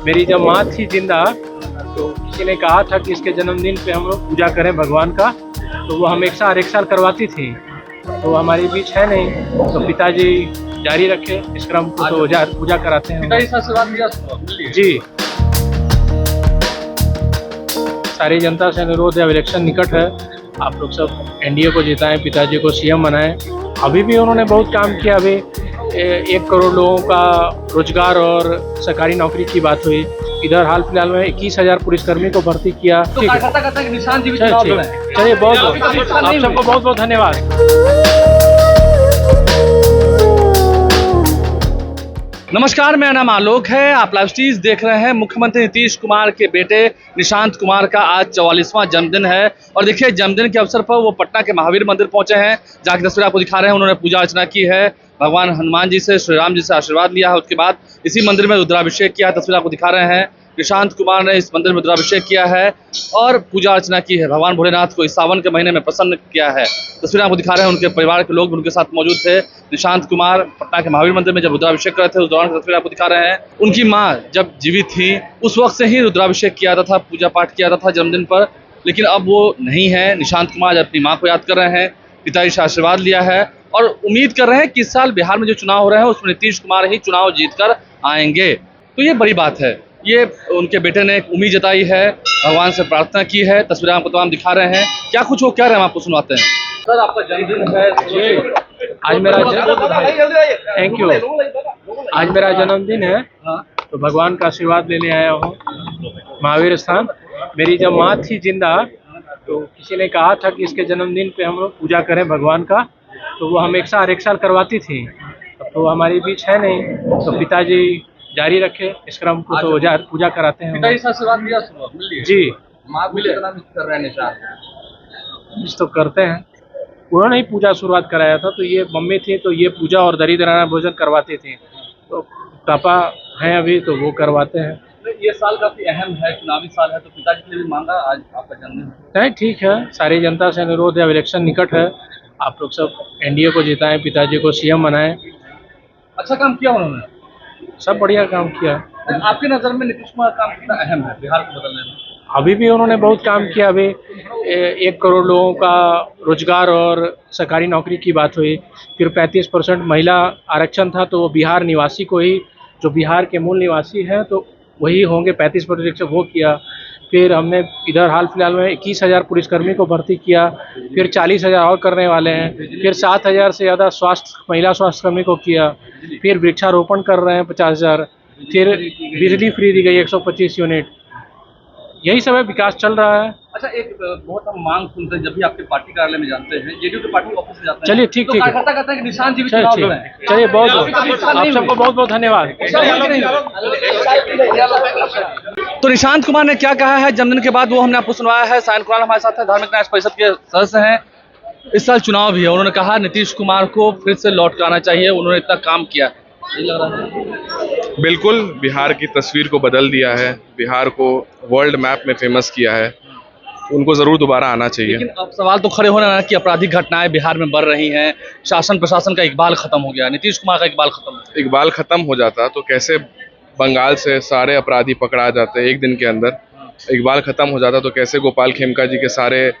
मेरी जब माँ थी जिंदा तो किसी ने कहा था कि इसके जन्मदिन पे हम लोग पूजा करें भगवान का, तो वो हम एक साल करवाती थी। तो हमारे बीच है नहीं, तो पिताजी जारी रखे इस क्रम को, तो पूजा कराते हैं। पिताजी से आशीर्वाद लिया जी। सारी जनता से अनुरोध है, अब इलेक्शन निकट है, आप लोग सब एनडीए को जिताएं, पिताजी को सीएम बनाएं। अभी भी उन्होंने बहुत काम किया। अभी 1 करोड़ लोगों का रोजगार और सरकारी नौकरी की बात हुई। इधर हाल फिलहाल में 21,000 पुलिसकर्मी को भर्ती किया। तो करता निशान जी भी चुनाव लड़े हैं। चलिए, बहुत आप सबको बहुत बहुत धन्यवाद। नमस्कार, मेरा नाम आलोक है। आप लाइव स्ट्रीज देख रहे हैं। मुख्यमंत्री नीतीश कुमार के बेटे निशांत कुमार का आज 44वां जन्मदिन है और देखिए, जन्मदिन के अवसर पर वो पटना के महावीर मंदिर पहुंचे हैं, जहाँ की तस्वीर आपको दिखा रहे हैं। उन्होंने पूजा अर्चना की है, भगवान हनुमान जी से, श्री राम जी से आशीर्वाद लिया है। उसके बाद इसी मंदिर में रुद्राभिषेक किया है। तस्वीर आपको दिखा रहे हैं। निशांत कुमार ने इस मंदिर में रुद्राभिषेक किया है और पूजा अर्चना की है। भगवान भोलेनाथ को इस सावन के महीने में प्रसन्न किया है। तस्वीरें आपको दिखा रहे हैं। उनके परिवार के लोग भी उनके साथ मौजूद थे। निशांत कुमार पटना के महावीर मंदिर में जब रुद्राभिषेक कर रहे थे, उस दौरान की तस्वीर आपको दिखा रहे हैं। उनकी माँ जब जीवित थी उस वक्त से ही रुद्राभिषेक किया जाता था, पूजा पाठ किया जाता था जन्मदिन पर, लेकिन अब वो नहीं है। निशांत कुमार अपनी माँ को याद कर रहे हैं, पिताजी से आशीर्वाद लिया है और उम्मीद कर रहे हैं कि इस साल बिहार में जो चुनाव हो रहे हैं उसमें नीतीश कुमार ही चुनाव जीतकर आएंगे। तो ये बड़ी बात है। ये उनके बेटे ने एक उम्मीद जताई है, भगवान से प्रार्थना की है। तस्वीरें आपको तमाम दिखा रहे हैं। क्या कुछ वो कह रहे हैं, हम आपको सुनाते हैं। सर, आपका जन्मदिन है आज मेरा थैंक यू। आज मेरा जन्मदिन है, तो भगवान का आशीर्वाद लेने आया हूँ महावीर स्थान। मेरी जब माँ थी जिंदा तो किसी ने कहा था कि इसके जन्मदिन पे हम लोग पूजा करें भगवान का, तो वो हम एक साल करवाती थी। तो हमारे बीच है नहीं, तो पिताजी जारी रखे इस क्रम को, तो पूजा कराते हैं। पिताजी से आशीर्वाद लिया जी। माँ मिले कर रहे हैं निशान तो करते हैं। उन्होंने ही पूजा शुरुआत कराया था, तो ये मम्मी थी तो ये पूजा और दरिद्राना भोजन करवाती थी। तो पापा हैं अभी, तो वो करवाते हैं। ये साल काफी अहम है, चुनावी साल है, तो पिताजी के लिए भी मांगा आज आपका जन्मदिन नहीं, ठीक है। सारी जनता से अनुरोध है, अब इलेक्शन निकट है, आप लोग सब एनडीए को जिताएं, पिताजी को सीएम बनाएं। अच्छा काम किया उन्होंने, सब बढ़िया काम किया। आपकी नज़र में नीतीश कुमार का काम कितना अहम है बिहार को बदलने में? अभी भी उन्होंने बहुत काम किया। अभी 1 करोड़ लोगों का रोजगार और सरकारी नौकरी की बात हुई। फिर 35% महिला आरक्षण था, तो वो बिहार निवासी को ही, जो बिहार के मूल निवासी हैं तो वही होंगे, 35% से वो किया। फिर हमने इधर हाल फिलहाल में 21,000 पुलिसकर्मी को भर्ती किया। फिर 40,000 और करने वाले हैं। फिर 7,000 से ज़्यादा महिला स्वास्थ्यकर्मी को किया। फिर वृक्षारोपण कर रहे हैं 50,000। फिर बिजली फ्री दी गई 125 यूनिट। यही सब है, विकास चल रहा है। अच्छा, एक बहुत हम मांग सुनते हैं जब भी आपके पार्टी कार्यालय में जाते हैं, जेडीयू के पार्टी ऑफिस में जाते हैं। चलिए, ठीक तो कार्यकर्ता कहते हैं कि निशांत जी भी चुनाव लड़े हैं। चलिए, बहुत आप सबको बहुत बहुत धन्यवाद। तो निशांत कुमार ने क्या कहा है जन्मदिन के बाद, वो हमने आपको सुनवाया है। सायन कुमार हमारे साथ है, धार्मिक न्याय परिषद के सदस्य हैं। इस साल चुनाव भी है। उन्होंने कहा नीतीश कुमार को फिर से लौट कर आना चाहिए, उन्होंने इतना काम किया। बिल्कुल, बिहार की तस्वीर को बदल दिया है, बिहार को वर्ल्ड मैप में फेमस किया है, उनको जरूर दोबारा आना चाहिए। लेकिन अब सवाल तो खड़े होना कि आपराधिक घटनाएं बिहार में बढ़ रही हैं, शासन प्रशासन का इकबाल खत्म हो गया, नीतीश कुमार का इकबाल खत्म हो गया। इकबाल खत्म हो जाता तो कैसे बंगाल से सारे अपराधी पकड़ा जाते एक दिन के अंदर? इकबाल खत्म हो जाता तो कैसे गोपाल खेमका जी के सारे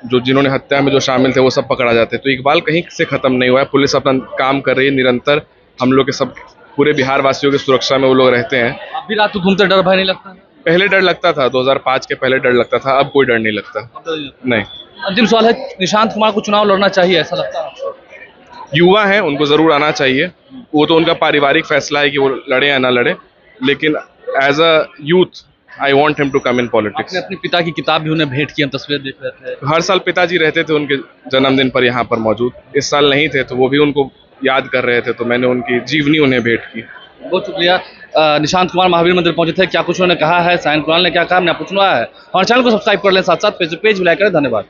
जिन्होंने हत्या में जो शामिल थे वो सब पकड़ा जाते? तो इकबाल कहीं से खत्म नहीं हुआ है। पुलिस अपना काम कर रही है निरंतर। हम लोग के सब पूरे बिहार वासियों की सुरक्षा में वो लोग रहते हैं। अब भी रात को घूमते डर भय नहीं लगता? पहले डर लगता था, 2005 के पहले डर लगता था, अब कोई डर नहीं लगता। नहीं। अंतिम सवाल है, निशांत कुमार को चुनाव लड़ना चाहिए ऐसा लगता है? युवा हैं, उनको जरूर आना चाहिए। वो तो उनका पारिवारिक फैसला है कि वो लड़े या ना लड़े, लेकिन as a youth I want him to come in politics. अपने पिता की किताब भी उन्हें भेंट की, हम तस्वीर देख रहे थे। हर साल पिताजी रहते थे उनके जन्मदिन पर यहाँ पर मौजूद। इस साल नहीं थे, तो वो भी उनको याद कर रहे थे, तो मैंने उनकी जीवनी उन्हें भेंट की। बहुत शुक्रिया। निशांत कुमार महावीर मंदिर पहुंचे थे। क्या कुछ उन्होंने कहा है, सायन कुमार ने क्या कहा, हमने आपको सुनवाया है। हमारे चैनल को सब्सक्राइब कर लें, साथ साथ फेसबुक पेज भी लाइक करें। धन्यवाद।